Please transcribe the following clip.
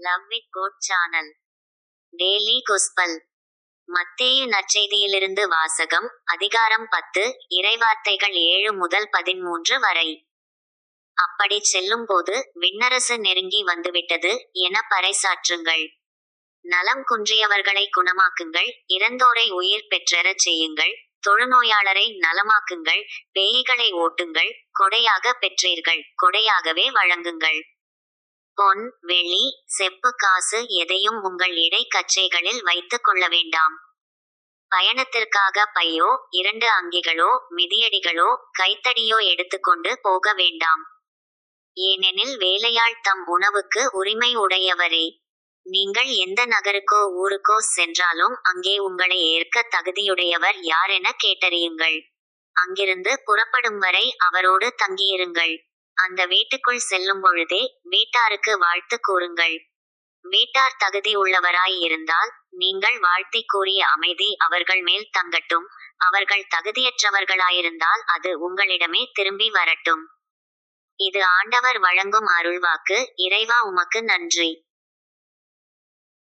Love with God channel. Daily gospel. மத்தேயு நற்செய்தியிலிருந்து வாசகம். அதிகாரம் 10, இறைவார்த்தைகள் 7 முதல் 13 வரை. அப்படிச் செல்லும்போது, விண்ணரசு நெருங்கி வந்துவிட்டது என பறைசாற்றுங்கள். நலம் குன்றியவர்களை குணமாக்குங்கள், இறந்தோரை உயிர் பெற்றெழச் செய்யுங்கள், தொழுநோயாளரை நலமாக்குங்கள், பேய்களை ஓட்டுங்கள், கொடையாக பெற்றீர்கள், கொடையாகவே வழங்குங்கள். பொன், வெள்ளி, செப்பு காசு எதையும் உங்கள் இடைக் கச்சைகளில் வைத்துக் கொள்ள வேண்டாம். பயணத்திற்காக பையோ, 2 அங்கிகளோ, மிதியடிகளோ, கைத்தடியோ எடுத்துக்கொண்டு போக வேண்டாம். ஏனெனில் வேலையாள் தம் உணவுக்கு உரிமை உடையவரே. நீங்கள் எந்த நகருக்கோ ஊருக்கோ சென்றாலும் அங்கே உங்களை ஏற்க தகுதியுடையவர் யாரென கேட்டறியுங்கள். அங்கிருந்து புறப்படும் வரை அவரோடு தங்கியிருங்கள். அந்த வீட்டுக்குள் செல்லும் பொழுதே வீட்டாருக்கு வாழ்த்து கூறுங்கள். வீட்டார் தகுதி உள்ளவராய் இருந்தால், நீங்கள் வாழ்த்திக் கூறிய அமைதி அவர்கள் மேல் தங்கட்டும். அவர்கள் தகுதியற்றவர்களாயிருந்தால் அது உங்களிடமே திரும்பி வரட்டும். இது ஆண்டவர் வழங்கும் அருள்வாக்கு. இறைவா, உமக்கு நன்றி.